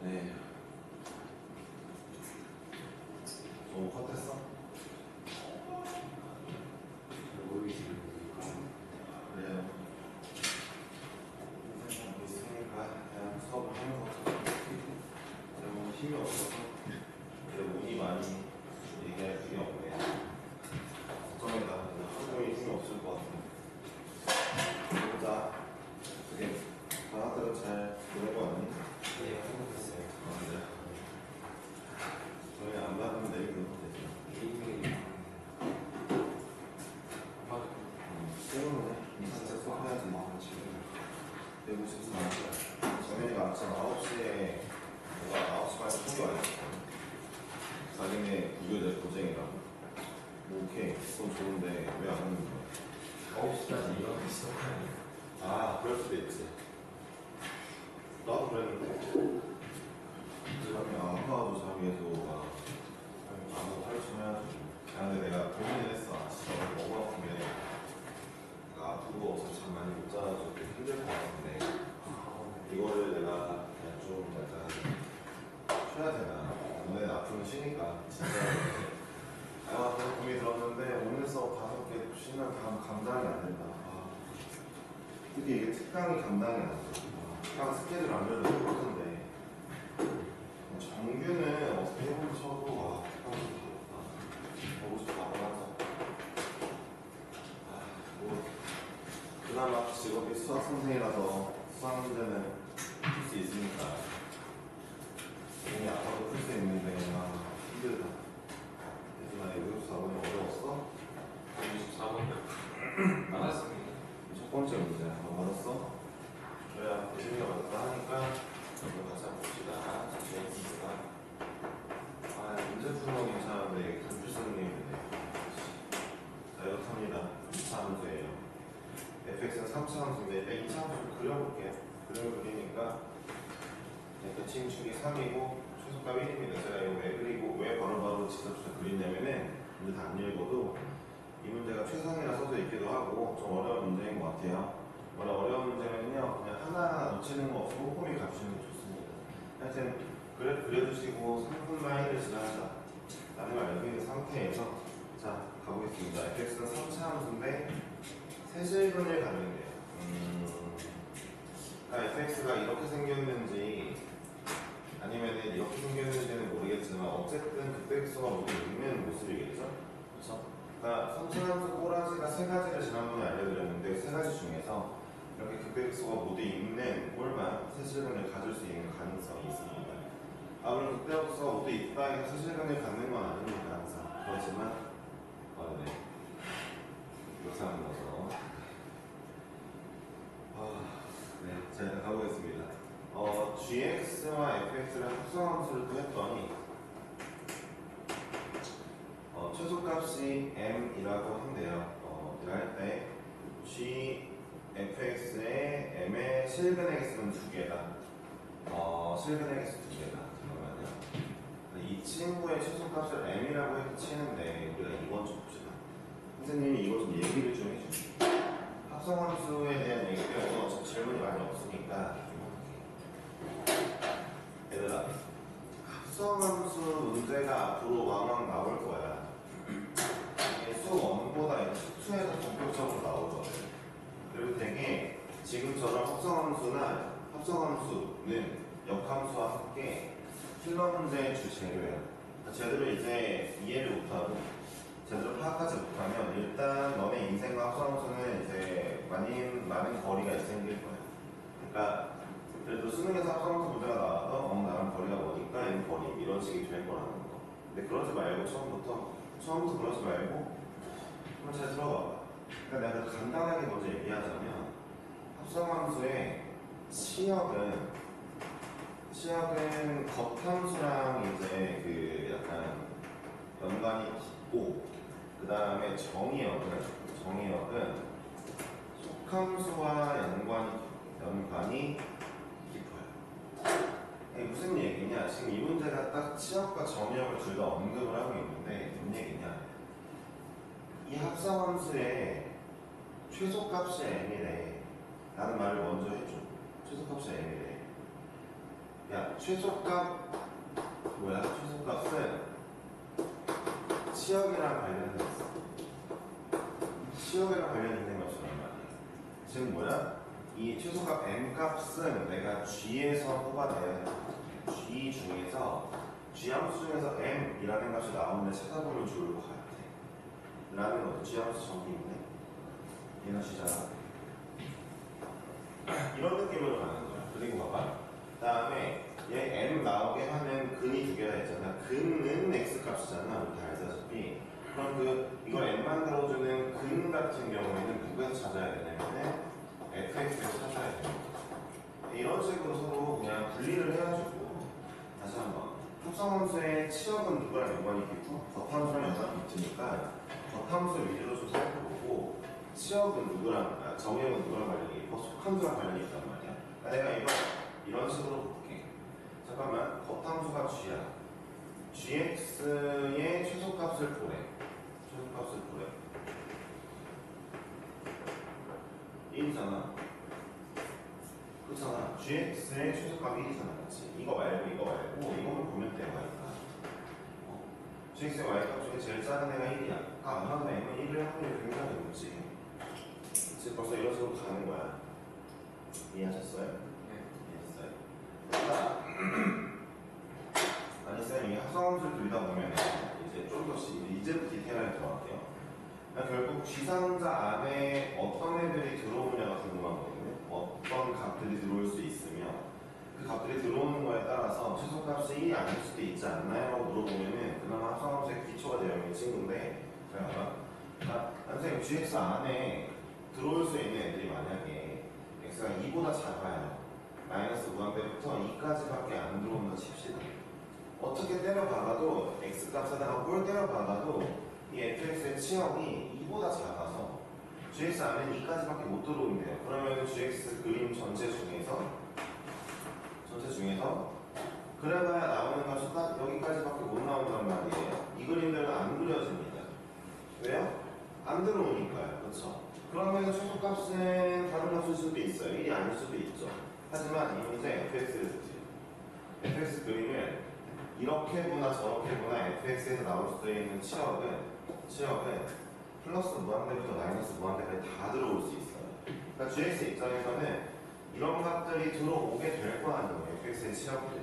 네. 너무 컷했어? 모르겠어요. 그래요. 인생 있으니까 그냥 수업을 하는 거죠. 너무 힘이 없어서 이제 운이 많이 얘기할 필요 없네. 걱정이다. 하루 종일 힘이 없을 것 같아. 보자. 그게 다들 잘 보내고 왔니? 네, 행복했어요. 아, 그래. 저희 안 받으면 내일 그러면 되죠. 개인적인 때문에 이사책 써야지. 배고 싶진 않아요. 정현이가 아침 9시에 내가 9시 반에 통이 와 있었거든. 자기네 구교대 고쟁이라고. 뭐 오케이, 그건 좋은데 왜 안 오는 거야? 9시까지 일하고 있었어요. 아, 그럴 수도 있지. 나도 그랬는데. 자기 아빠도 자기에서 아무 할춤해야지. 아, 근데 내가 고민을 했어. 아, 진짜 오늘 너무 아픈 게 내가 아프고 어서 잠 많이 못 자가지고 힘들 것 같은데 이거를 내가 그냥 좀 약간 쉬어야 되나. 너네 아프면 쉬니까 진짜 아, 그런 고민이 들었는데 오늘 수업 5개 쉬면 감당이 안 된다. 아, 특히 이게 특강이 감당이 안 돼. 특강 스케줄 안 그래도 똑같은데 정규는 어떻게 해보면 쳐도 와, 특강이 좋겠다. 보고 싶다. 하자. 뭐 그나마 직업이 수학 선생이라서 수학 문제는 풀 수 있으니까 몸이 아파도 풀 수 있는데 힘들다. 예준아, 요즘 4번이 어려웠어? 24번 나왔습니다. 첫 번째 문제 한번 받았어? 그래야 예준이가 받았다 하니까 이거 같이 한번 봅시다. 제이스가 문제 푸는 건 괜찮은데 단줄 쓰는 게 힘드네. 자, 이렇답니다. 2차 함수예요. fx는 3차 함수인데 2차 함수를 그려볼게요. 그림을 그리니까 대칭축이 3이고 최소값 1입니다. 제가 이거 왜 그리고 왜 바로바로 직접 그리냐면은 문제 다 안 읽어도 이 문제가 최상이라 써져 있기도 하고 좀 어려운 문제인 것 같아요. 원래 어려운 문제는요 그냥 하나 놓치는 거 없이 꼼꼼히 가주시는 게 좋습니다. 하여튼 그려주시고 3분만 1을 지나자 라는 걸 알고 있는 상태에서 자 가보겠습니다. fx는 3차 함수인데 세제곱을 가는데요. fx가 이렇게 생겼는지 아니면 이렇게 생겼는지는 모르겠지만 어쨌든 극대극소가 모두 있는 모습이겠죠? 그렇죠? 그러니까 선천함수 꼬라지가 3가지를 지난번에 알려드렸는데 3가지 중에서 이렇게 극대극소가 모두 있는 꼴만 세실근을 가질 수 있는 가능성이 있습니다. 물론 극대극소가 모두 있다 해서 세실근을 갖는 건 아닙니다. 항상. 그렇지만 네. 이렇게 하는 거죠. 네, 자, 가보겠습니다. gx와 fx를 합성함수를 또 했더니 최소값이 m이라고 한대요. 이럴 때 gfx에 m의 실근의 개수는 2개다. 실근의 개수 2개다. 잠깐만요. 이 친구의 최소값을 m이라고 해서 치는데 우리가 이건 좀 봅시다. 선생님이 이거 좀 얘기를 좀 해주세요. 합성함수에 대한 얘기를 어차피 질문이 많이 없으니까 얘들아, 합성함수 문제가 앞으로 왕왕 나올 거야. 이게 수업 1보다 수에서 본격적으로 나오거든. 그리고 되게 지금처럼 합성함수는 역함수와 함께 필러 문제의 주재료야. 제대로 이제 이해를 못하고 제대로 파악하지 못하면 일단 너네 인생과 합성함수는 이제 많은 거리가 생길 거야. 그러니까 그래도 수능에서 합성함수 문제가 나와도 나랑 거리가 뭐니까 얘는 거리 이런 식이 될 거라는 거. 근데 그러지 말고 처음부터 그러지 말고 한번 잘 들어봐봐. 그러니까 내가 간단하게 먼저 얘기하자면 합성함수의 시역은 겉함수랑 이제 그 약간 연관이 깊고 그 다음에 정의역은 속함수와 연관이 깊어요. 이게 무슨 얘기냐? 지금 이 문제가 딱 치역과 정의역을 둘 다 언급을 하고 있는데 무슨 얘기냐? 이 합성함수의 최소값이 m이래 라는 말을 먼저 해줘. 최소값이 m이래. 야, 최소값 뭐야? 최소값은 치역이랑 관련이 있어. 치역이랑 관련이 있는 것처럼 말이야. 지금 뭐야? 이 최소값 m 값은 내가 g에서 뽑아내야 돼. g 중에서 g 함수 중에서 m이라는 값이 나오는데 찾아보면 좋을 것 같아. 라는 거죠. g 함수 저기 있네. 얘는 시잖아. 이런 느낌으로 가는 거야. 그리고 봐봐. 그 다음에 얘 m 나오게 하는 근이 두 개가 있잖아. 근은 x 값이잖아. 우리 다 알다시피. 그럼 이걸 m만 들어주는 근 같은 경우에는 누구에서 찾아야 되냐면 fx에서 찾아야 되는 거죠. 이런 식으로 서로 그냥 분리를 해가지고 다시 한번 합성함수의 치역은 누구랑 연관이 있고 겉함수랑 연관이 있으니까 겉함수 위주로 좀 살펴보고 치역은 누구랑 정의역은 누구랑 관련이 있고 속함수랑 관련이 있단 말이야. 내가 이걸 이런 식으로 볼게. 잠깐만, 겉함수가 g야. gx의 최소값을 보래. 최소값을 보래. 1이잖아. 그렇잖아. gx의 최소값이 1이잖아. 그렇지? 이거 말고 이거만 보면 돼. y가. gx의 y값 중에 제일 작은 애가 1이야. 아마 m은 1을 확률이 굉장히 높지. 그치? 벌써 이런 식으로 가는 거야. 이해하셨어요? 네. 이해했어요? 아니 쌤, 이 합성함수를 그리다 보면 이제 좀 더 이제부터 디테일하게 들어갈게요. 결국 G상자 안에 어떤 애들이 들어오느냐가 궁금한 거거든요. 어떤 값들이 들어올 수 있으며 그 값들이 들어오는 거에 따라서 최소값이 1이 아닐 수도 있지 않나요? 라고 물어보면은 그나마 합성함수의 기초가 되어 있는 친구인데 잘 봐봐. 선생님 GX 안에 들어올 수 있는 애들이 만약에 X가 2보다 작아요. 마이너스 무한대부터 2까지밖에 안 들어온다 칩시다. 어떻게 때려박아도 X값에다가 뭘 때려박아도 이 fx의 치역이 2보다 작아서 gx 안에는 2까지밖에 못 들어온대요. 그러면 gx 그림 전체 중에서 그래봐야 나오는 값이 딱 여기까지밖에 못 나온단 말이에요. 이 그림들은 안 그려집니다. 왜요? 안 들어오니까요. 그렇죠? 그러면 최소값은 다른 값일 수도 있어요. 1이 아닐 수도 있죠. 하지만 이 문제 fx 그림을 이렇게 보나 저렇게 보나 fx에서 나올 수 있는 치역은 플러스 무한대부터 마이너스 무한대까지 다 들어올 수 있어요. 그러니까 gx 입장에서는 이런 값들이 들어오게 될 거 아니에요. fx의 치역들이.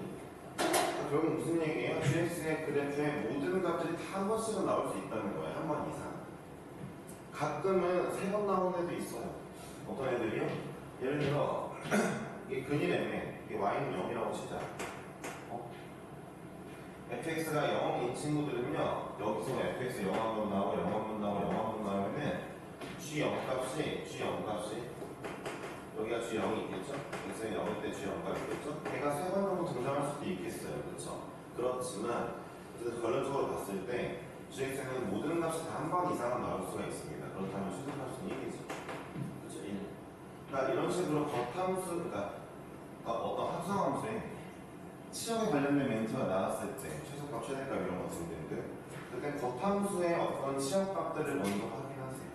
그러니까 결국 무슨 얘기예요? gx의 그래프의 모든 값들이 다 한 번씩은 나올 수 있다는 거예요. 한 번 이상. 가끔은 3번 나오는 애도 있어요. 어떤 애들이요? 예를 들어 이게 근이라며 이게 y는 0이라고 치자. fx가 0인 친구들은요, 여기서 fx 0 한 번 나오고 0 한 번 나오고 0 한 번 나오면은 g0 값이 여기가 g0이 있겠죠? x는 0일 때 g0 값이 있겠죠? 걔가 3번 정도 등장할 수도 있겠어요. 그렇죠? 그렇지만 결론적으로 봤을 때 gx는 모든 값이 다 한 번 이상은 나올 수가 있습니다. 그렇다면 최소값은 1이죠. 그렇죠? 1. 그러니까 이런 식으로 겉함수, 그러니까 어떤 합성함수에 치역에 관련된 멘트가 나왔을 때 최소값, 최대값 이런 거 등등등 그때 겉함수의 어떤 치역값들을 먼저 확인하세요.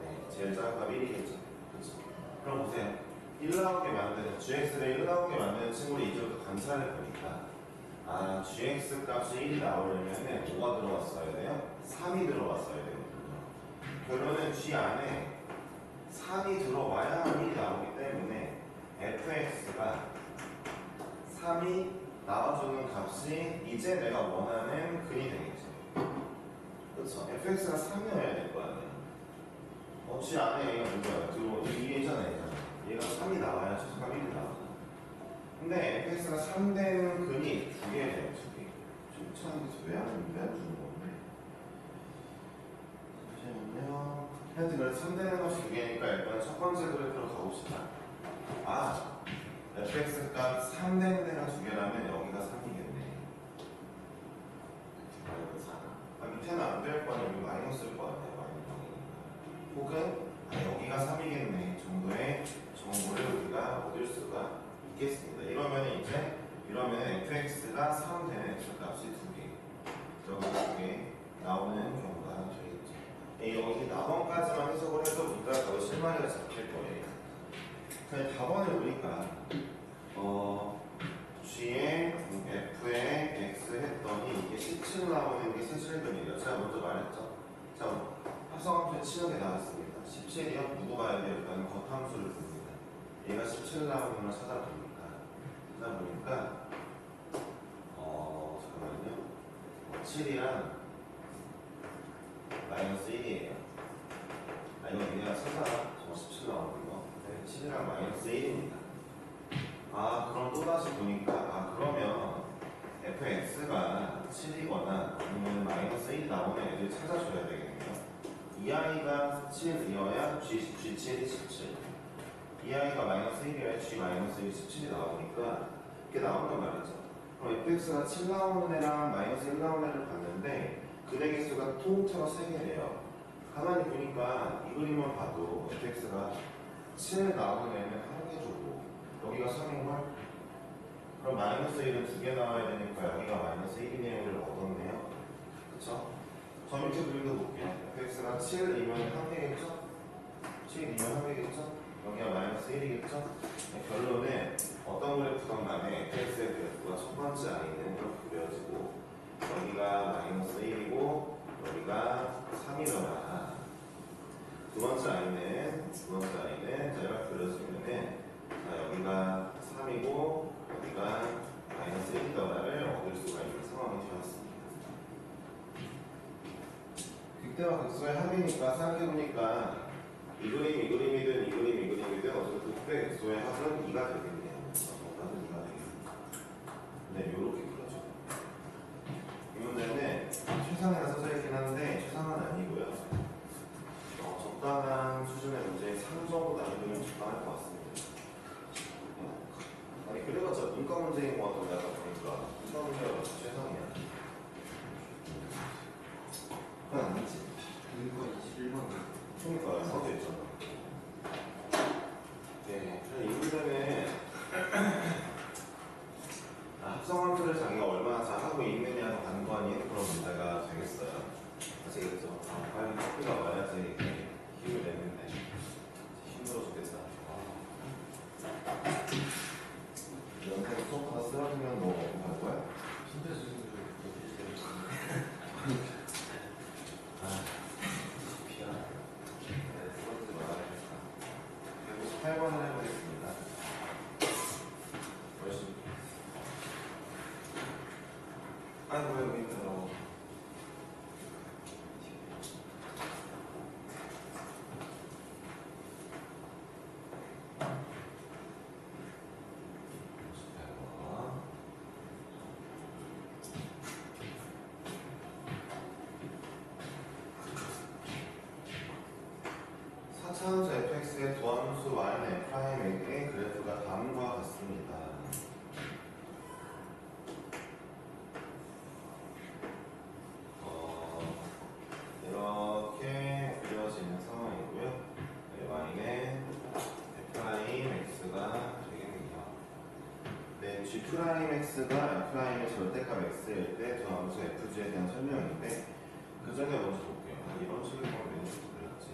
네, 제일 작은 값 1이겠죠. 그렇죠? 그럼 보세요. 1 나오게 만드는 gx를 1 나오게 만드는 친구를 이제부터 관찰해 보니까 gx 값이 1이 나오려면 뭐가 들어왔어야 돼요? 3이 들어왔어야 되거든요. 결론은 g 안에 3이 들어와야 1이 나오기 때문에 fx가 3이 나와주는 값이 이제 내가 원하는 근이 되겠죠. 그렇죠? fx가 3이어야 될 거 아니에요. G 안에 얘가 누구야? 얘잖아. 얘가 3이 나와야 최소값 1이 나오잖아. 근데 fx가 3 되는 근이 2개 돼요. 2개. 좀 차이가 왜안 주는 건데? 잠시만요. 하여튼 그래서 3 되는 것이 2개니까 일단 첫 번째 그래프로 가봅시다. fx 값 3 되는 데가 2개라면 여기가 3이겠네. 여기가 4. 밑에는 안 될 거 아니야. 여기 마이너스일 거 같아요. 마이너스 0이니까. 혹은 여기가 3이겠네 정도의 정보를 우리가 얻을 수가 있겠습니다. 이러면 fx가 3 되는 x 값이 2개. 여기 2개 나오는 경우가 되겠죠. 여기 나번까지만 해석을 해도 우리가 더 실마리가 잡힐 거예요. 그냥 답안을 보니까 보니까 잠깐만요. 7이랑 마이너스 1이에요. 이거 그냥 찾아. 저 17 나오는 거. 7이랑 마이너스 1입니다. 그럼 또다시 보니까 그러면 fx가 7이거나 아니면 마이너스 1이 나오는 애들 찾아줘야 되겠네요. 이 아이가 7이어야 G7이 17. 이 아이가 마이너스 1이어야 G 마이너스 1이 17이 나오니까 이렇게 나온단 말이죠. 그럼 fx가 7 나오는 애랑 마이너스 1 나오는 애를 봤는데 그네 개수가 통째로 3개래요. 가만히 보니까 이 그림만 봐도 fx가 7 나오는 애는 1개 주고 여기가 3인걸? 그럼 마이너스 1은 2개 나와야 되니까 여기가 마이너스 1이네요. 를 얻었네요. 그쵸? 저 밑에 그림도 볼게요. fx가 7이면 1개겠죠? 7이면 1개겠죠? 여기가 마이너스 1이겠죠? 결론은 어떤 그래프든 간에 fx의 그래프가 첫 번째 아이는 이렇게 그려지고 여기가 마이너스 1이고 여기가 3이더라. 두 번째 아이는 자 이렇게 그려지면은 여기가 3이고 여기가 마이너스 1이더라를 얻을 수가 있는 상황이 되었습니다. 극대와 극소의 합이니까 생각해보니까 이 그림이든 어쨌든 극대 극소의 합은 2가 되겠네요. 정답은 2가 되겠습니다. 네, 요렇게 그려져. 이 문제는 최상위가 써져 있긴 한데 최상은 아니고요. 적당한 수준의 문제 3 정도 남기면 적당할 것 같습니다. 그래봤자 문과 문제인 것 같은데 아까 보니까 문과 문제가 최상이야. 그건 아니지. 문과 21번. 그러니까 써져 있잖아. 네, 이 문제는 합성함수를 자기가 얼마나 잘하고 있느냐가 관건인 그런 문제가 되겠어요. 아시겠죠? 빨리 커피가 와야지 이렇게 힘을 내는데 힘들어 죽겠다. 연생 수업하다 쓰러지면 너 할 거야? 진짜 지금 피야. 네, 쓰러지지 말아야겠다. 158번을 해보겠습니다. 열심히. 아이고, 여기 힘들어. 차함수 fx의 도함수 y는 f'의 그래프가 다음과 같습니다. 이렇게 그려지는 상황이고요. y는 f'x가 되겠네요. 네, g'x가 f'의 절대값 x일 때 도함수 fg에 대한 설명인데 그 전에 먼저 볼게요. 이런 식으로 보면 그렸지.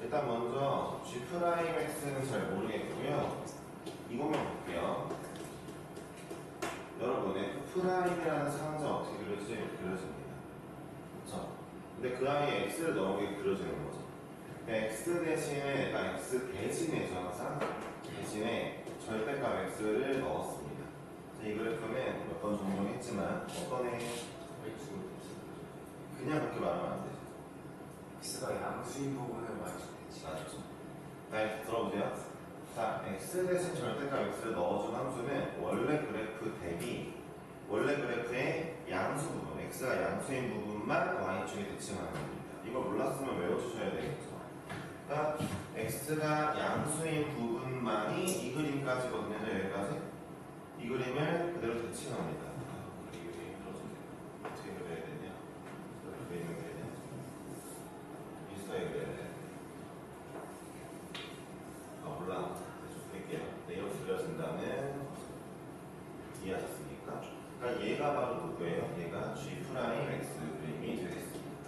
일단 먼저 g'x는 잘 모르겠고요. 이것만 볼게요. 여러분 f'이라는 상자 어떻게 그려지지? 이렇게 그려집니다. 그렇죠? 근데 그 안에 x를 넣은 게 그려지는 거죠. x 대신에 내가 x 대신에 항상 대신에 절대값 x를 넣었습니다. 이 그래프는 몇 번 종용했지만 어떤 애 그냥 그렇게 말하면 안 되죠. x가 양수인 부분을 맞추겠지. 맞죠? 네, 들어보세요. 자, x 대신 절대값 x를 넣어준 함수는 원래 그래프 대비 원래 그래프의 양수 부분, x가 양수인 부분만 y축에 대칭하는 겁니다. 이걸 몰랐으면 외워주셔야 되겠죠. 그러니까 x가 양수인 부분만이 이 그림까지거든요. 여기까지. 이 그림을 그대로 대칭합니다. 이 그림 들어주세요. 어떻게 그려야 되냐? 그림을 그려야 되냐? 비슷하게 그려야 돼. 몰라. 대충 그릴게요. 네, 이렇게 그려진다는 이해하셨습니까? 그러니까 얘가 바로 누구예요? 얘가 G' X 그림이 되겠습니다.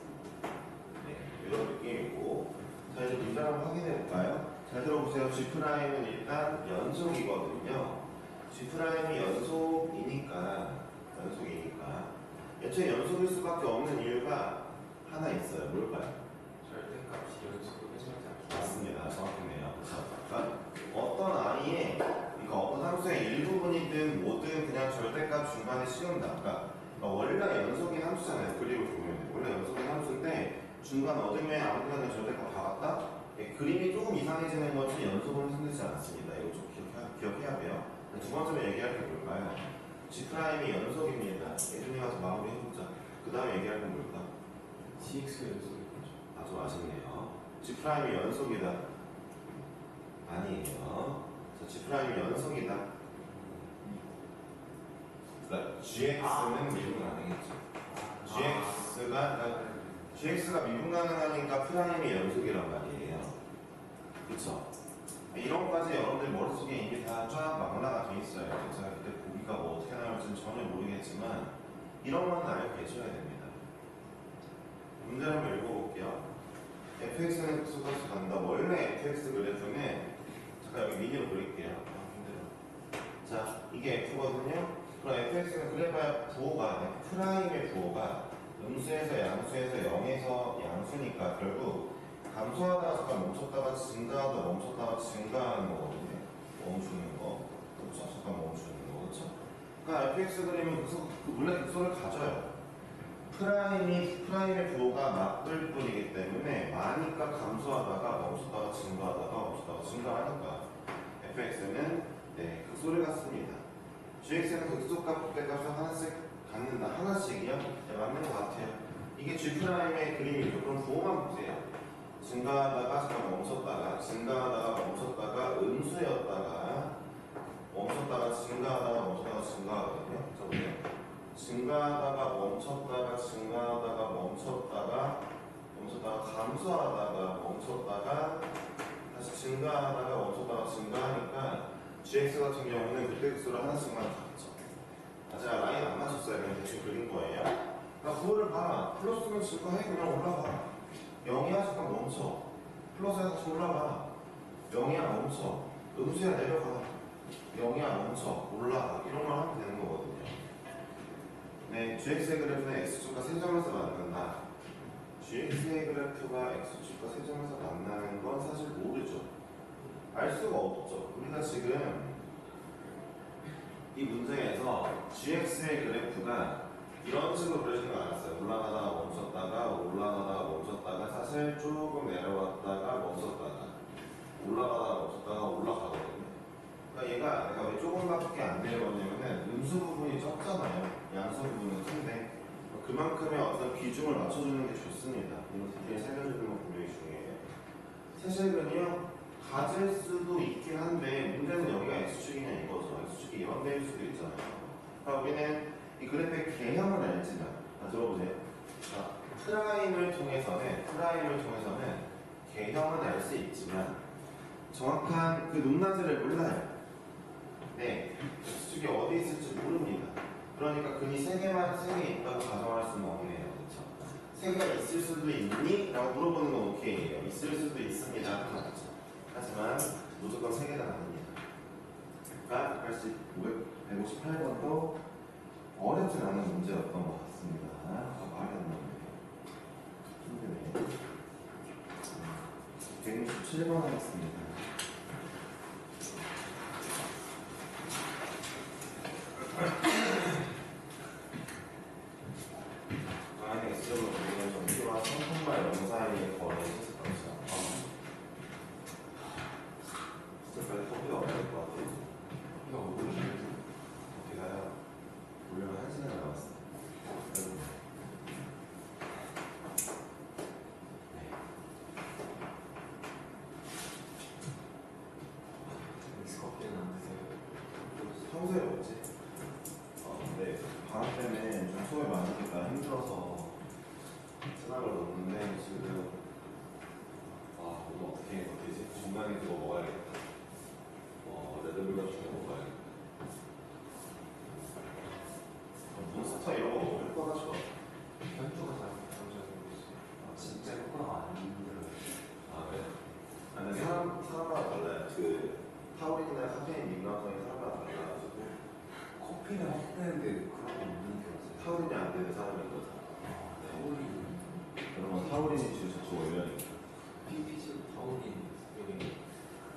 네, 이런 느낌이고. 자, 이제 문제 한번 확인해 볼까요? 잘 들어보세요. G'은 일단 연속이거든요. G'이 연속이니까 애초에 연속일 수밖에 없는 이유가 하나 있어요. 뭘까요? 절대값이 연속을 해주지 않기. 맞습니다. 정확했네요. 그렇죠? 그러니까 어떤 i에 그러니까 어떤 함수의 일부분이든 뭐든 그냥 절대값 중간에 씌운다. 그러니까 원래 연속인 함수잖아요. 그림을 보면 원래 연속인 함수인데 중간 어둠에 아무거나 절대값 박았다. 예, 그림이 조금 이상해지는 것은 연속은 흔들지 않습니다. 이거 좀 기억해야 돼요. 두 번째로 얘기할 게 뭘까요? G'이 연속입니다. 예준이 가서 마무리해보자. 그 다음에 얘기할 건 뭘까? CX가 연속이죠. 아주 아쉽네요. G'이 연속이다. 아니에요. 자, G'이 연속이다. 그러니까 GX는 미분 가능했죠. GX가 미분 가능하니까 프라임이 연속이란 말이에요. 그쵸? 이런 것까지 여러분들 머릿속에 이미 다 쫙 망라가 돼 있어요. 제가 그때 보기가 뭐 어떻게 나올지는 전혀 모르겠지만 이런 건 알고 계셔야 됩니다. 문제를 한번 읽어볼게요. fx는 x값이 간다. 원래 fx 그래프는 잠깐 여기 미니로 그릴게요. 힘들어. 자, 이게 f거든요. 그럼 fx는 그래봐야 부호가 프라임의 부호가 음수에서 양수에서 0에서 양수니까 결국 감소하다가 잠깐 멈췄다가 증가하다 멈췄다가 증가하는 거거든요. 멈추는 거. 그렇죠? 잠깐 멈추는 거. 그렇죠? 그러니까 fx 그림은 원래 극소를 가져요. 프라임의 부호가 맞을 뿐이기 때문에 많으니까 감소하다가 멈췄다가 증가하다가 멈췄다가 증가하니까 fx는 네, 극소를 갖습니다. gx는 극소값, 극대값을 하나씩 갖는다. 하나씩이요? 네, 맞는 것 같아요. 이게 g'의 그림이죠. 그럼 부호만 보세요. 증가하다가 잠깐 멈췄다가 증가하다가 멈췄다가 음수였다가 멈췄다가 증가하다가 멈췄다가 증가하거든요. 저보세요. 증가하다가 멈췄다가 증가하다가 멈췄다가 감소하다가 멈췄다가 다시 증가하다가 멈췄다가 증가하니까 gx 같은 경우는 그때 극소를 하나씩만 갖죠. 제가 라인 안 맞췄어요. 그냥 대충 그린 거예요. 그러니까 그거를 봐. 플러스는 증가해 그냥 올라가. 0이야 잠깐 멈춰. 플러스야 다시 올라가. 0이야 멈춰. 음수야 내려가. 0이야 멈춰. 올라가. 이런 걸 하면 되는 거거든요. 네, gx의 그래프는 x축과 세점에서 만난다. gx의 그래프가 x축과 세점에서 만나는 건 사실 모르죠. 알 수가 없죠. 우리가 지금 이 문제에서 gx의 그래프가 이런 식으로 그려지는 거 알았어요. 올라가다가 멈췄다가 사실 조금 내려왔다가 멈췄다가 올라가다가 올라가거든요. 그러니까 얘가 내가 왜 조금밖에 안 내려왔냐면은 음수 부분이 적잖아요. 양수 부분은 큰데 그만큼의 어떤 비중을 맞춰주는 게 좋습니다. 이런 디테일 살려주는 건 분명히 중요해요. 사실은요 가질 수도 있긴 한데 문제는 여기가 x축이냐 이거죠. x축이 이런 데일 수도 있잖아요. 그러니까 우리는 이 그래프의 개형은 알지만 들어보세요. 프라임을 통해서는 개형은 알 수 있지만 정확한 그 높낮이를 몰라요. 네, x축이 어디 있을지 모릅니다. 그러니까 근이 3개 있다고 가정할 수는 없네요. 그렇죠? 3개가 있을 수도 있니? 라고 물어보는 건 오케이예요. 있을 수도 있습니다. 맞죠? 하지만 무조건 3개는 아닙니다. 그러니까 158번도 어렵지 않은 문제였던 것 같습니다. 말이 안 나오네요. 힘드네요. 167번 하겠습니다. 만약 X점을 보면 점수와 성분과 0 사이의 거리의 실수값이다. 진짜 빨리 커피가 어려울 것 같아요. 이거 모르겠는데. 커피가요. 물론 1시간 남았어요. 믹스커피는 안 드세요? 평소에 먹지? 근데 방학 때문에 좀 수업이 많으니까 힘들어서 수납을 넣었는데 지금 오늘 어떻게 되지? 중간에 그거 먹어야겠다. 레드불 같은 거 먹어야겠다. 몬스터 이런 거 먹을 거가 좋아. 현주가 잘 잘못하고 있어요. 진짜 효과가 안 힘들어요. 그래? 근데 사람마다 달라요. 타우린이나 카페인 민감성이 사람마다 달라가지고 커피는 확대되는데 그런 거 없는 게 없어요. 타우린이 안 되는 사람이 있거든. 타우린, 그러면 타우린이 지금 저쪽 원료니까. 피피지 타우린 여기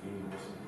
이미 무슨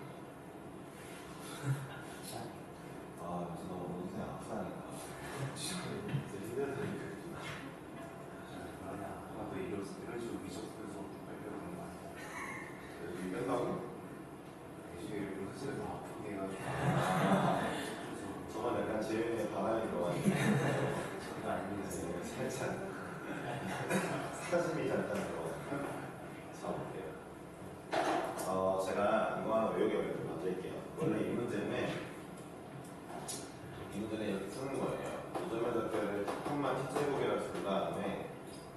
이 문제는 이렇게 쓰는 거예요. 이점의 좌표를 칸만 t제곱이라 준 다음에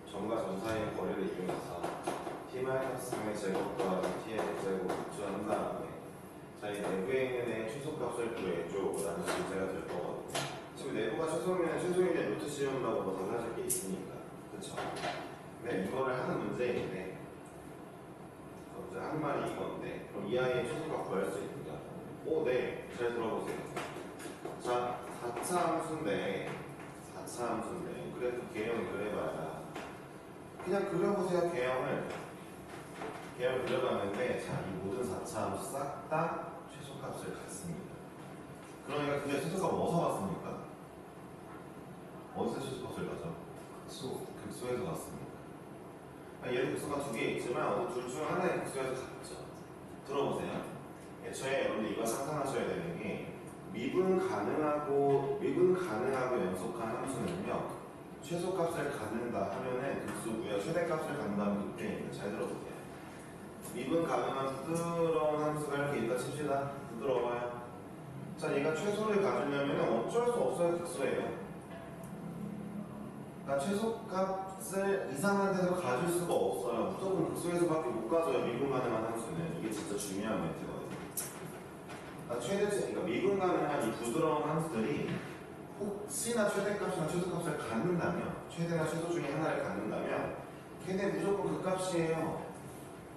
점과 점 사이의 거리를 이용해서 t-3의 제곱 더하기 t의 제곱 구출한 다음에 자, 이 내부에 있는 애의 최소값을 구해줘라는 문제가 될 거거든요. 지금 내부가 최소면 최소인데 루트 씌운다고 뭐 달라질 게 있으니까, 그쵸? 근데 이거를 하는 문제인데, 이제 한 말이 이건데, 그럼 이 아이의 최소값 구할 수 있는가? 오, 네. 잘 들어보세요. 자, 4차 함수인데, 4차 함수인데, 그래도 개형 그려봐야. 그냥 그려보세요, 개형을. 개형 그려봤는데, 자, 이 모든 4차 함수 싹 다 최소값을 갖습니다. 그러니까 그게 최소값 어디서 갔습니까? 어디서 최소값을 가죠? 극소에서 갔습니다. 얘도 극소가 두 개 있지만 어느 둘 중 하나의 극소에서 갔죠. 들어보세요. 애초에 여러분들 이거 상상하셔야 되는 게 미분 가능하고 연속한 함수는요 최소값을 갖는다 하면은 극소고요 최대값을 갖는다면 극대입니다. 잘 들어보세요. 미분 가능한 부드러운 함수가 이렇게 있다 칩시다. 부드러워요. 자, 얘가 최소를 가지려면 어쩔 수 없어요. 극소예요. 그러니까 최소값을 이상한 데서 가질 수가 없어요. 무조건 극소에서밖에 못 가져요. 미분 가능한 함수는. 이게 진짜 중요한 멘트거든요. 그러니까 미분 가능한 이 부드러운 함수들이 혹시나 최대값이나 최소값을 갖는다면, 최대나 최소 중에 하나를 갖는다면 걔네 무조건 그 값이에요.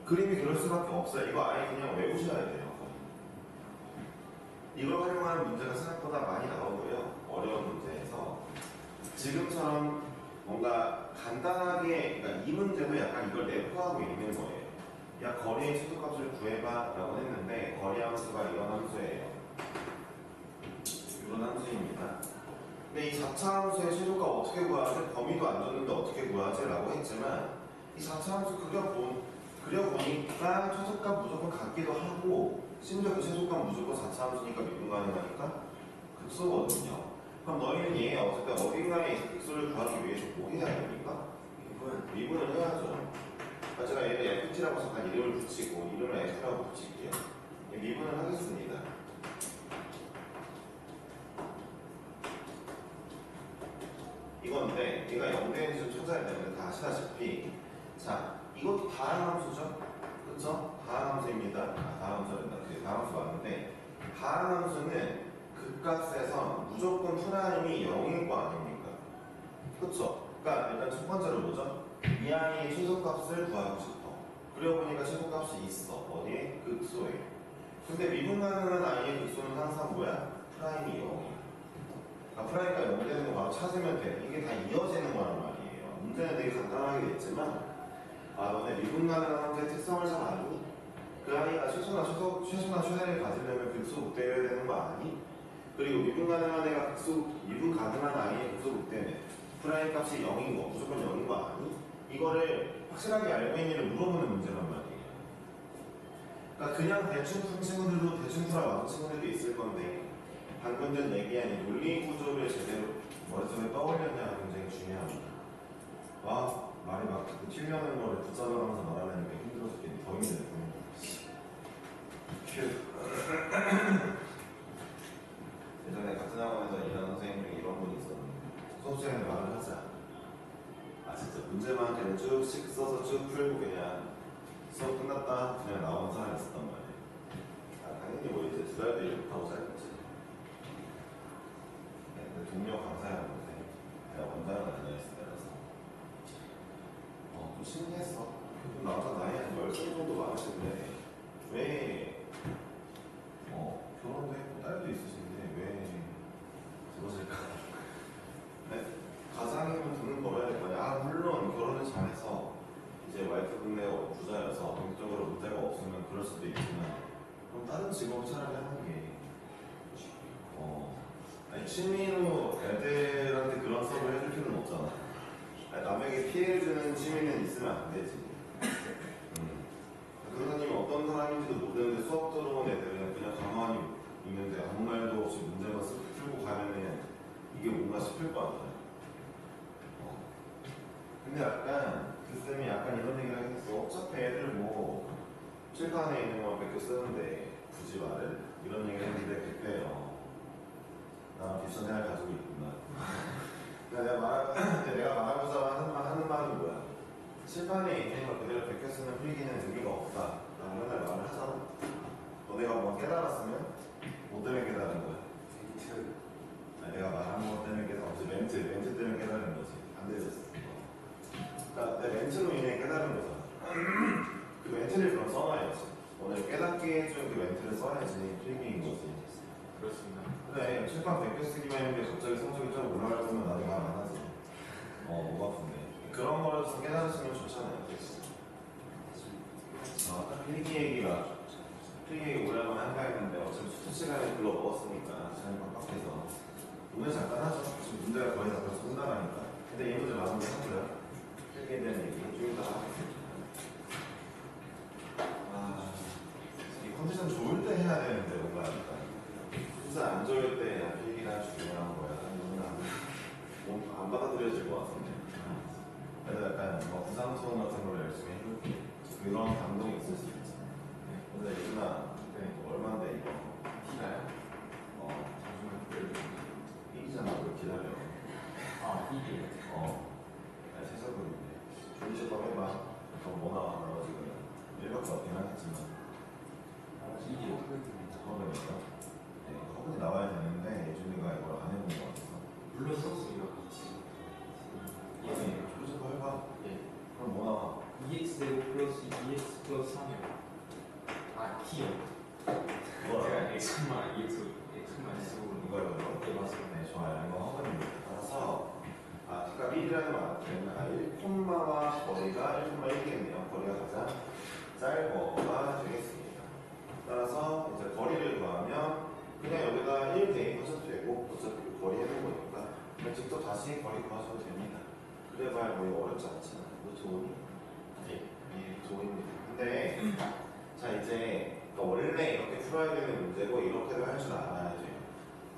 그림이 그럴 수밖에 없어요. 이거 아예 그냥 외우셔야 돼요. 이걸 활용하는 문제가 생각보다 많이 나오고요. 어려운 문제에서 지금처럼 뭔가 간단하게, 그러니까 이 문제도 약간 이걸 내포하고 있는 거예요. 야, 거리의 최소값을 구해봐 라고 했는데 거리 함수가 이런 함수예요. 이런 함수입니다. 근데 이 4차 함수의 최소값 어떻게 구하지? 범위도 안 줬는데 어떻게 구하지? 라고 했지만 이 4차 함수 그려보니까 최소값 무조건 같기도 하고 심지어 그 최소값 무조건 4차 함수니까 미분 가능하니까 극소거든요. 그럼 너희는 얘 어쨌든 어딘가에 극소를 구하기 위해서 뭐 해야 됩니까? 미분을 해야죠. 그러니까 제가 얘를 FT라고 잠깐 이름을 붙이고 이름을 F라고 붙일게요. 미분을 하겠습니다. 이건데 얘가 0대인지 좀 찾아야 되는데 다 아시다시피 자, 이것도 다항함수죠? 그쵸? 다항함수입니다. 다항함수란다. 그게 다항함수 맞는데 다항함수는 극값에선 무조건 프라임이 0일 거 아닙니까? 그쵸? 그러니까 일단 첫 번째로 뭐죠? 이 아이의 최소값을 구하고 싶어. 그려보니까 최소값이 있어. 어디에? 극소에. 근데 미분 가능한 아이의 극소는 항상 뭐야? 프라임이 0이야. 그러니까 프라임과 0 되는 거 바로 찾으면 돼. 이게 다 이어지는 거란 말이에요. 문제는 되게 간단하게 됐지만 너네 미분 가능한 함수의 특성을 잘 아니? 그 아이가 최소나 최대를 가지려면 극소 극대여야 되는 거 아니? 그리고 미분 가능한 애가 미분 가능한 아이의 극소 극대는 프라임 값이 0인 거, 무조건 0인 거 아니? 이거를 확실하게 알고 있니를 물어보는 문제란 말이에요. 그러니까 그냥 대충 푼 친구들도 대충 풀어 맞은 친구들도 있을 건데 방금 전 얘기한 이 논리 구조를 제대로 머릿속에 떠올렸냐가 굉장히 중요합니다. 말이 막 튀려는 거를 붙잡아가면서 말하는 게 힘들어서 더 힘드네요. 예전에 같은 학원에서 일하는 선생님 중에 이런 분이 있었는데 수업 시간에 말을 하자. 진짜 문제만 그냥 쭉씩 써서 쭉 풀고 그냥 수업 끝났다 그냥 나온 사람이 있었단 말이에요. 당연히 뭐 이제 2달 뒤에 못하고 살겠지. 근데 동료 강사였는데 내가 원장을 다녔을 때라서 좀 신기했어. 나보다 나이 한 10살 정도 많으신데 왜 결혼도 했고 딸도 있으신데 왜 그러실까? 가장이면 돈을 벌어야 될 거냐? 물론 결혼을 잘해서 이제 와이프분네가 부자여서 경제적으로 문제가 없으면 그럴 수도 있지만 그럼 다른 직업을 차라리 하는 게 취미로 애들한테 그런 수업을 해줄 필요는 없잖아. 남에게 피해를 주는 취미는 있으면 안 되지. 선생님이 어떤 사람인지도 모르는데 수업 들어온 애들은 그냥 가만히 있는데 아무 말도 없이 문제만 쓱 풀고 가면은 이게 뭔가 싶을 거 아니야. 근데 약간 그 쌤이 약간 이런 얘기를 하겠어. 어차피 애들 뭐 칠판에 있는 거 100개 쓰는데 굳이 말을 이런 얘기를 했는데 100개예요. 나랑 비슷한 생각을 가지고 있구나. 내가 말하고자 하는 말은 뭐야? 칠판에 있는 걸 그대로 베껴 쓰는 필기는 의미가 없다. 라고 맨날 말을 하잖아. 너네가 뭐 깨달았으면 뭐 때문에 깨달은 거야? 멘트. 내가 말한 것 때문에 깨달은 거지. 멘트 때문에 깨달은 거지. 안 되졌어. 그러니까 내 멘트로 인해 깨달은 거잖아. 그 멘트를 그럼 써놔야지. 오늘 깨닫게 해준 그 멘트를 써야지 필기인 거지. 그렇습니다. 그래, 칠판 베껴 쓰기만 했는데 갑자기 성적이 좀 올라갈 거면 나도 말 안 하지. 목 아픈데. 그런 거를 좀 깨달으시면 좋잖아요. 필기 얘기 오래간만에 한가 했는데 어차피 수업 시간에 불러 먹었으니까 시간이 빡빡해서 오늘 잠깐 하죠. 지금 문제가 거의 다 벌써 끝나가니까. 근데 이 문제 마무리 하고요. 필기에 대한 얘기 좀 이따 하겠습니다. 이 컨디션 좋을 때 해야 되는데 뭔가 약간 컨디션 안 좋을 때 필기가 중요한 거야. 몸 안 받아들여질 것 같은데. 그래서 약간 부상 소음 같은 걸 열심히 해볼게. 그런 감동이 있을 수 있지. 근데 유진아, 얼마인데 이거? 티가요? 이기잖아. 왜 기다려? 이게. 세서글인데. 조리셔 더 해봐. 그럼 뭐 나와? 너 지금 1박 같긴 하겠지만. 이게 허근입니다. 허근이니까? 네, 허근이 나와야 되는데 예준이가 이걸 안 해본 것 같아서. 물론 썼습니다. 조리셔 더 해봐. 예. 그럼 뭐 나와? 2x 제곱 플러스 2x 플러스 3이요. t요. 뭐라? 제가 x만 2x만 쓰고 이거요? 네, 맞습니다. 네, 좋아요. 이거 허근입니다. 따라서 t가 1이라는 말은 1콤마와 거리가 1,1이겠네요. 거리가 가장 짧어가 되겠습니다. 따라서 이제 거리를 구하면 그냥 여기다 1 대입하셔도 되고 어차피 거리 해놓은 거니까 그냥 직접 다시 거리 구하셔도 됩니다. 그래봐야 뭐 어렵지 않잖아요. 이거 좋으니? 네, 좋습니다. 근데 자 이제 원래 이렇게 풀어야 되는 문제고 이렇게도 할 줄 알아야 돼요.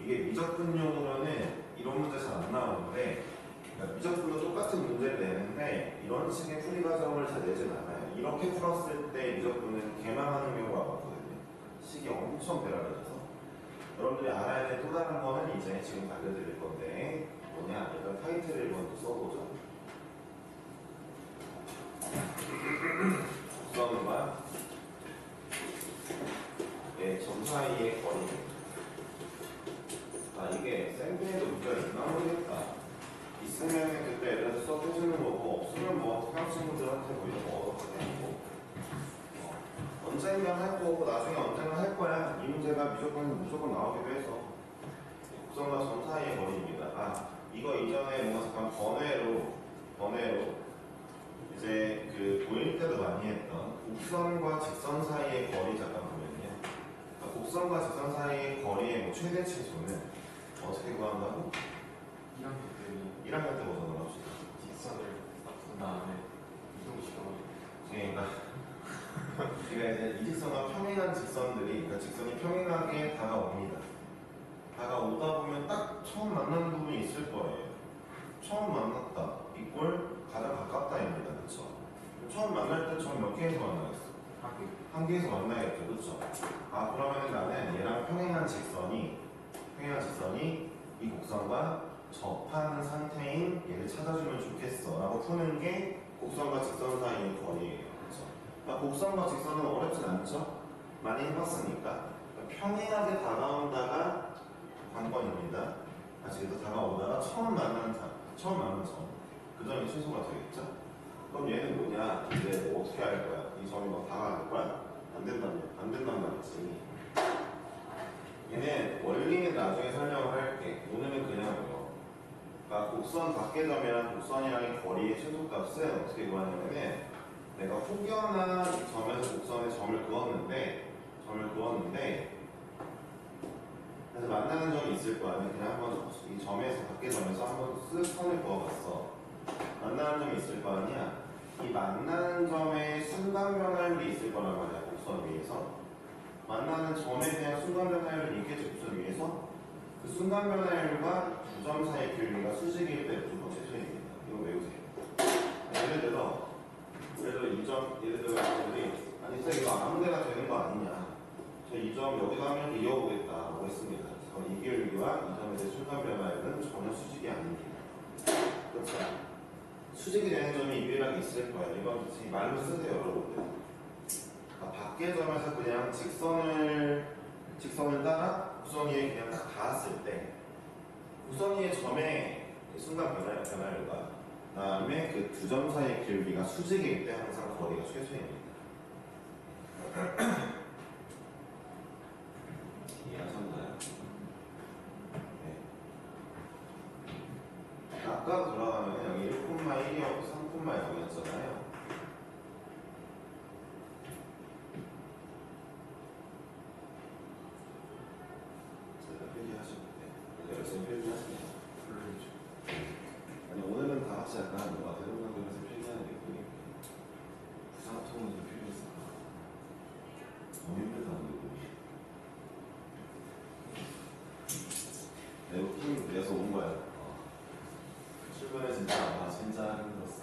이게 미적분용으로는 이런 문제 잘 안 나오는데 그러니까 미적분도 똑같은 문제를 내는데 이런 식의 풀이 과정을 잘 내진 않아요. 이렇게 풀었을 때 미적분은 개망하는 경우가 많거든요. 식이 엄청 배라져서 여러분들이 알아야 될 또 다른 거는 이제 지금 알려드릴 건데 뭐냐 일단 타이틀을 먼저 써보죠. 곡선과 점 사이의 거리. 이게 쌤들도 문제가 있나 모르겠다. 있으면 그때 애들한테 써보시는 거고 없으면 뭐 서양 친구들한테 뭐 이런 거 얻어가고 언젠가 할 거고 나중에 언젠가 할 거야. 이 문제가 무조건 나오기도 해서 곡선과 점 사이의 거리입니다. 이거 이전에 뭔가 잠깐 번외로 이제 그 고일 때도 많이 했던 곡선과 직선 사이의 거리 잠깐 보면요. 곡선과 직선 사이의 거리의 최대 최소는 어떻게 구한다고? 1학년 때 버전으로 합시다. 직선을 푼 다음에 이동시켜가지고. 그러니까 이제 이 직선과 평행한 직선들이 그러니까 직선이 평행하게 다가옵니다. 다가오다 보면 딱 처음 만나는 부분이 있을 거예요. 처음 만났다. 이꼴 가장 가깝다입니다. 그렇죠? 처음 만날 때 처음 몇 개에서 만나겠어? 한 개에서 만나겠죠. 그렇죠? 그러면 나는 얘랑 평행한 직선이 이 곡선과 접하는 상태인 얘를 찾아주면 좋겠어 라고 푸는 게 곡선과 직선 사이의 거리예요. 그렇죠? 곡선과 직선은 어렵진 않죠? 많이 해봤으니까 평행하게 다가온다가 관건입니다. 아시겠죠? 다가오다가 처음 만난 점, 그 점이 최소가 되겠죠? 그럼 얘는 뭐냐? 이제 뭐 어떻게 할 거야? 이 점이 뭐 다가갈 거야? 안 된단 말이지. 얘는 원리는 나중에 설명을 할게. 오늘은 그냥 이거. 그러니까 곡선 밖의 점이랑 곡선이랑의 거리의 최소값은 어떻게 구하냐면은 내가 혹여나 이 점에서 곡선에 점을 그었는데 그래서 만나는 점이 있을 거 아니야. 그냥 한번 이 점에서 밖의 점에서 한번 쓱 선을 그어봤어. 만나는 점이 있을 거 아니야. 이 만나는 점에 순간 변화율이 있을 거란 말이야. 곡선 위에서. 만나는 점에 대한 순간 변화율이 있겠지. 곡선 위에서. 그 순간 변화율과 두 점 사이 길이가 수직일 때 무조건 최소입니다. 이거 외우세요. 예를 들어 여러분들이 아니 진짜 이거 아무 데나 되는 거 아니냐. 저 이 점 여기다 하면 이어보겠다라고 했습니다. 이 기울기와 이 점에 대해 순간 변화율은 전혀 수직이 아닙니다. 그렇죠? 수직이 되는 점이 유일하게 있을 거예요. 이건 지금 말로 쓰세요, 여러분들. 밖의 점에서 그냥 직선을 따라 구선 위에 그냥 딱 닿았을 때 구선 위의 점의 순간 변화율과 그다음에 그 두 점 사이의 기울기가 수직일 때 항상 거리가 최소입니다. 이해하셨나요? 네. 아까 돌아가면 여기 1,1이었고 3,0였잖아요. 표기하시면 돼요. 열심히 표기하시면 아니 오늘은 다 같이 약간 뭔가 대동강변에서 표기하는 느낌이 부산통으로 필요했어. 너무 힘들다 그리고 내가 팀 위해서 온 거야. 출근에 진짜 힘들었어.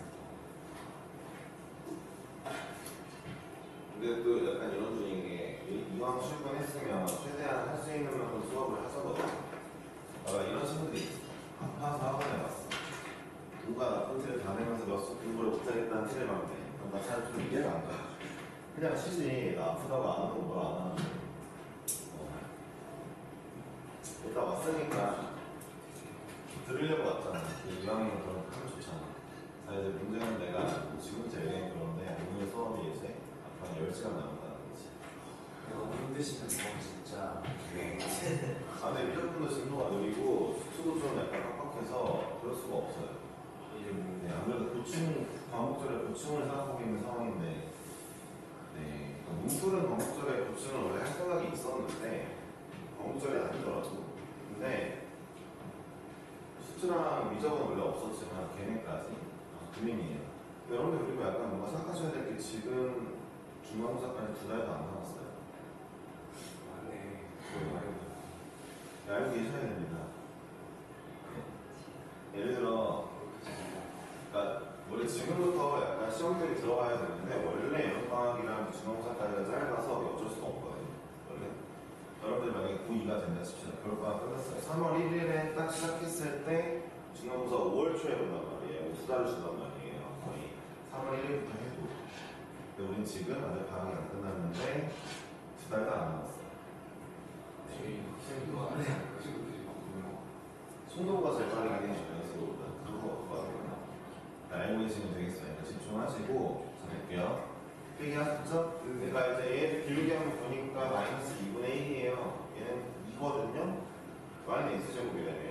근데 또 약간 이런 중인 게 이왕 출근했으면 최대한 할 수 있는 만큼 수업을 하자거든. 이런 친구들이 있어. 아파서 학원에 왔어. 누가 나쁜 티를 다 내면서 몇 수 공부를 못하겠다는 티를 막네. 그럼 나 잘 좀 이해가 안 가. 그냥 쉬지. 나 아프다고 안 하고 뭘 안 하는데. 일단 왔으니까 들으려고 왔잖아. 이왕이면 그럼 하면 좋잖아. 자, 이제 문제는 내가 지금 제일 그런데 오늘 수업이 이제 한 10시간 남았다는 거지. 너무 힘드시면 진짜. 근데 미적분도 진도가 느리고 수도 좀 약간 빡빡해서 그럴 수가 없어요. 네, 아무래도 과목절에 보충을 생각하고 있는 상황인데, 네, 문풀은 과목절에 보충을 원래 할 생각이 있었는데 과목절이 아니더라고. 근데 수트랑 미적은 원래 없었지만 걔네까지 고민이에요. 여러분들 그리고 약간 뭔가 생각하셔야 될 게 지금 중간고사까지 2달도 안 남았어요. 네. 알고 계셔야 됩니다. 예를 들어, 그러니까 원래 지금부터 약간 시험들이 들어가야 되는데 원래 여름방학이랑 중간고사까지가 짧아서 어쩔 수가 없거든요. 원래 여러분들 만약에 고2가 된다 칩시다. 겨울방학 끝났어요. 3월 1일에 딱 시작했을 때 중간고사 5월 초에 온단 말이에요. 2달을 준단 말이에요. 거의 3월 1일부터 해도. 근데 우린 지금 아직 방학이 안 끝났는데 2달도 안 남았어요. 저희 학생도 안 해요. 친구들이 바꾸면. 송도가 제일 빠르긴 해요. 연습보다. 그거 빠르구나. 알고 계시면 되겠어요. 집중하시고 자 볼게요. 필기하셨죠? 내가 이제 얘 기울기 한번 보니까 마이너스 2분의 1이에요. 얘는 2거든요. y는 x제곱이라네.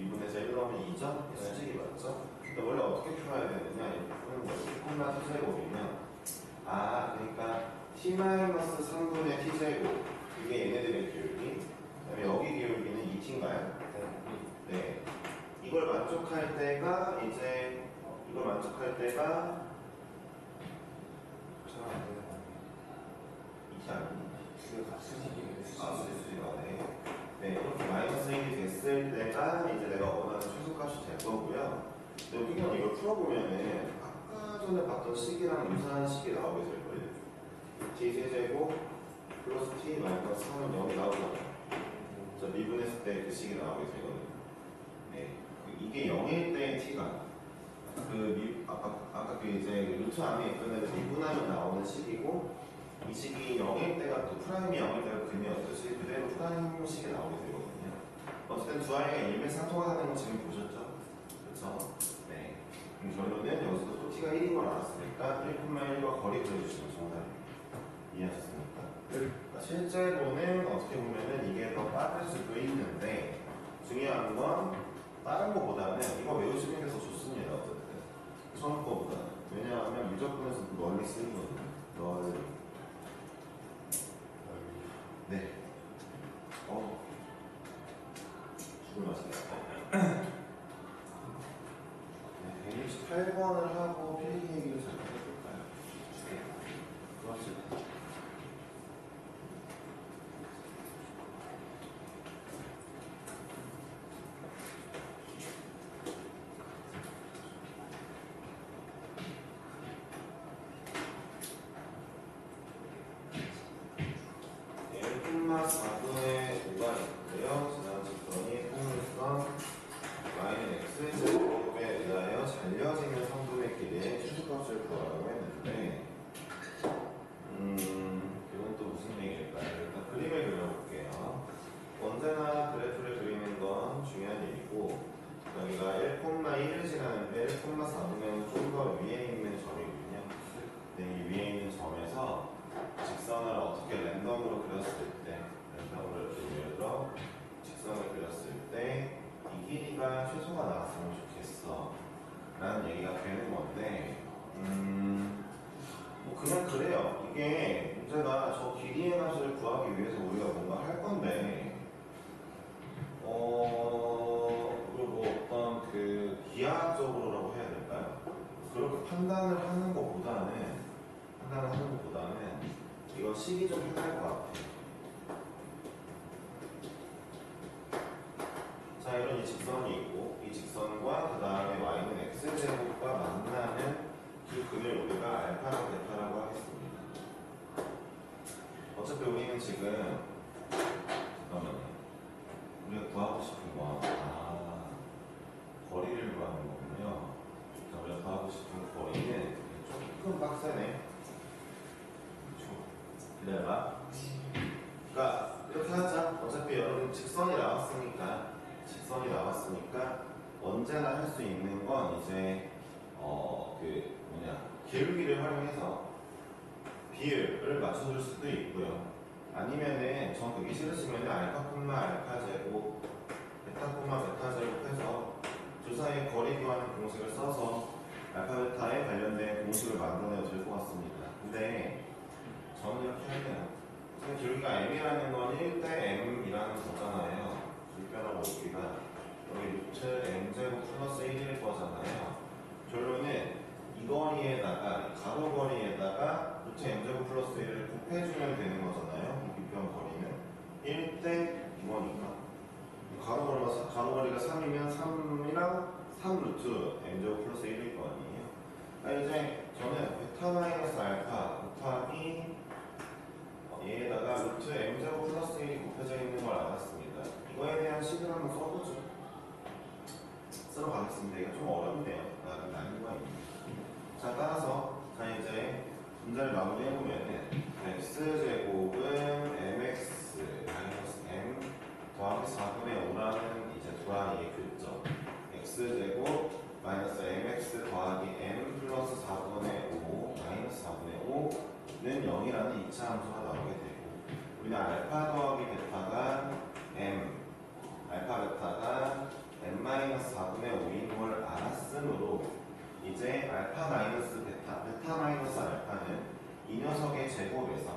2분의 1 넣으면 2죠? 수직이 맞죠? 근데 원래 어떻게 풀어야 되느냐? 이렇게 푸는 거지. 콤마 t제곱이면 그러니까 t-3분의 t제곱 이게 얘네들의 기울기. 그다음에 여기 기울기는 2t인가요? 네. 이걸 만족할 때가 이제 이걸 만족할 때가 저는 안 되는 거 이게 아니에요. 두개 같이 생기게 수지가 네. 이렇게 마이너스 1이 됐을 때가 이제 내가 원하는 최소값이 될 거고요. 근데 여기는 이걸 풀어보면은 아까 전에 봤던 식이랑 유사한 식이 나오게 될 거예요. t 세제곱 플러스 t 마이너스 3은 0이 나오잖아요. 자, 미분했을 때 그 식이 나오게 되거든요. 네. 이게 0일 때 t가 아까 그 이제 루트 안에 있던 애를 미분하면 나오는 식이고 이 식이 0일 때가 또 프라임이 0일 때가 금이었듯이 그대로 프라임 식이 나오게 되거든요. 어쨌든 두 아이가 일맥상통하다는 건 지금 보셨죠? 그렇죠? 네. 결론은 여기서도 또 t가 1인 걸 알았으니까 1,1과 거리 그려주시면 정답입니다. 이해하셨습니까? 그러니까 실제로는 어떻게 보면은 이게 더 빠를 수도 있는데 중요한 건 다른 거보다는 이거 외우시는 게 더 좋습니다. 어쨌든 처음 거보다. 왜냐하면 유적분에서 널리 쓰이거든요. 널리. 네. 죽을 맛이다. 네, 168번을 하고 필기 얘기를 잠깐 해볼까요? 그렇지. 콤마 4분의 5가 있고요. 라는 얘기가 되는 건데 뭐 그냥 그래요. 이게 문제가 저 길이의 값을 구하기 위해서 우리가 뭔가 할 건데 그리고 어떤 그 기하학적으로라고 해야 될까요? 그렇게 판단을 하는 것보다는 이거 식이 좀 편할 것 같아요. 자, 이런 이 직선이 있고 이 직선과 그 다음에 y는 x제곱과 만나는 그 근을 우리가 알파랑 베타라고 하겠습니다. 어차피 우리는 지금 잠깐만요. 우리가 구하고 싶은 건 거리를 구하는 거군요. 자, 우리가 구하고 싶은 거리는 조금 빡세네. 기다려봐. 그러니까 이렇게 하자. 어차피 여러분 직선이 나왔으니까 언제나 할 수 있는 건 이제 기울기를 활용해서 비율을 맞춰줄 수도 있고요. 아니면은 전 그게 싫으시면은 알파 제곱, 베타 제곱 해서 두 사이의 거리 구하는 공식을 써서 알파 베타에 관련된 공식을 만들어내도 될 것 같습니다. 근데 저는 이렇게 할게요. 지금 기울기가 m이라는 건 1대 m이라는 거잖아요. 불변하고 높이가 여기 루트 m제곱 플러스 1일 거잖아요. 결론은 이 거리에다가 가로 거리에다가 루트 m제곱 플러스 1을 곱해주면 되는 거잖아요. 이 비평 거리는 1대 이거니까 가로 거리가 3이면 3이랑 3 루트 m제곱 플러스 1일 거 아니에요. 그러니까 이제 저는 베타 마이너스 알파 곱하기 얘에다가 루트 m제곱 플러스 1이 곱해져 있는 걸 알았습니다. 이거에 대한 식을 한번 써보죠. 쓰러 가겠습니다. 이거 좀 어렵네요. 나는 난이도가 있네요. 자, 따라서 이제 문제를 마무리해보면은 x제곱은 mx m 더하기 4분의 5라는 이제 두 아이의 교점 x제곱 마이너스 mx 더하기 m 플러스 4분의 5 마이너스 4분의 5는 0이라는 2차 함수가 나오게 되고 우리는 알파 더하기 베타가 m 알파 베타가 n-4분의 5인 걸 알았으므로 이제 알파 마이너스 베타 마이너스 알파는 이 녀석의 제곱에서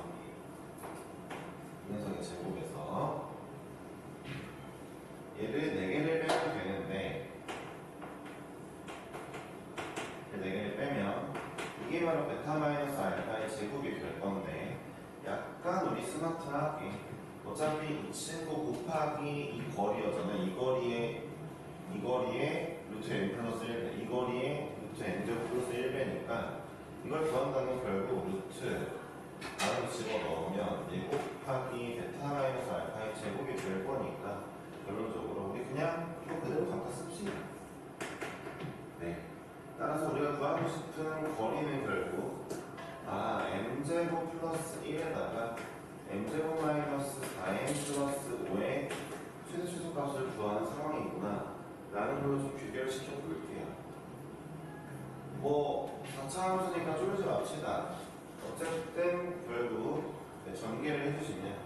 얘를 4개를 빼면 되는데 4개를 빼면 이게 바로 베타 마이너스 알파의 제곱이 될 건데 약간 우리 스마트하게 어차피 이 친구 곱하기 이 거리였잖아요. 이 거리에 루트 n 플러스 1배, 이 거리에 루트 n 제곱 플러스 1배니까 이걸 구한다면 결국 루트 안으로 집어넣으면 얘 곱하기 베타 마이너스 알파의 제곱이 될 거니까 결론적으로 우리 그냥 이거 그대로 갖다 씁시다. 네. 따라서 우리가 구하고 싶은 거리는 결국 m제곱 플러스 1에다가 m제곱 마이너스 4m 플러스 5의 최소값을 구하는 상황이구나 라는 걸로 좀 비교를 시켜볼게요. 뭐 4차 함수니까 쫄지 맙시다. 어쨌든 결국 전개를 해주시면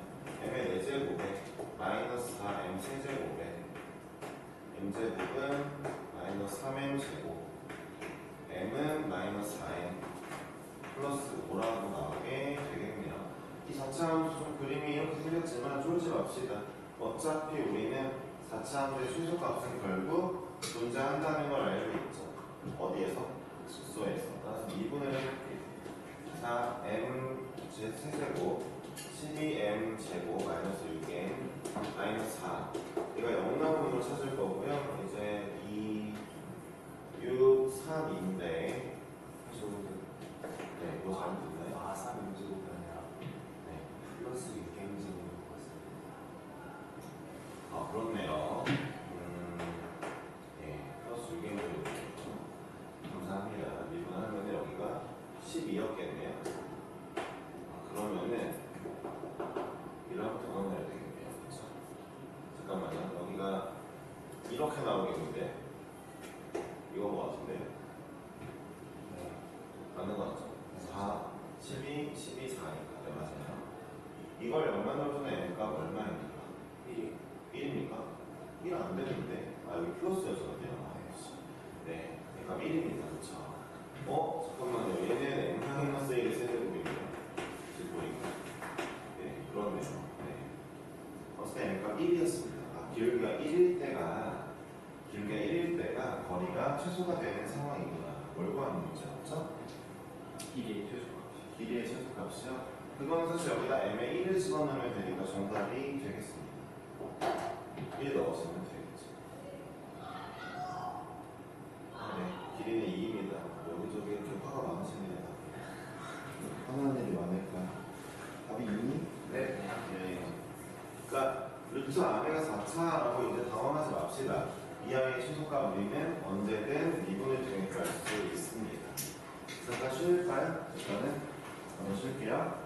m의 4제곱에 마이너스 4m 세제곱에 m제곱은 마이너스 3m 제곱 m은 마이너스 4m 플러스 5라고 나오게 되겠네요. 이 4차 함수 좀 그림이 이렇게 생겼지만 쫄지 맙시다. 어차피 우리는 4차 함수의 최소값은 결국 존재한다는 걸 알고 있죠. 어디에서? 숙소에서. 따라서 2분을 해볼게요. 4m 세제곱 12m 제곱 마이너스 6m 마이너스 4 얘가 0 나오는 걸 찾을 거고요. 이제 2, 6, 3인데 네, 이거 잘못 됐나요? 3 제곱이 아니라 네. 플러스 6m 제곱인 것 같습니다. 그렇네요. 네, 플러스 6m 제곱 감사합니다. 미분하면 여기가 12였겠네요. 그러면은 이렇게 넣어놔야 되겠네요. 그렇죠? 잠깐만요. 여기가 이렇게 나오겠는데 이거 뭐 같은데요? 네. 맞는 거 같죠? 4, 12, 12, 4니까 네, 맞아요. 이걸 0만 넣어주는 m값 얼마입니까? 1입니까? 1 안 되는데 여기 플러스였잖아요. 네, 값 1입니다. 그쵸? 잠깐만요. 얘는 M-1의 세제곱이네요. 지금 보니까. 네, 그렇네요. 네. 어쨌든 M값 1이었습니다. 기울기가 1일 때가 거리가 최소가 되는 상황이구나. 뭘 구하는 문제였죠? 길이의 최소값. 길이의 최소값이요? 그건 사실 여기다 M에 1을 집어넣으면 되니까 정답이 되겠습니다. 1 넣었으면 되겠죠. 네, 길이는 2입니다. 여기저기 이렇게 화가 많으십니다. 화나는 일이 많을까? 답이 2? 네. 네. 그러니까 루트 안에가 4차라고 이제 당황하지 맙시다. 이 아이의 최소값 우리는 언제든 미분을 통해 구할 수 있습니다. 그래서 쉬울까요? 일단은 한번 쉴게요.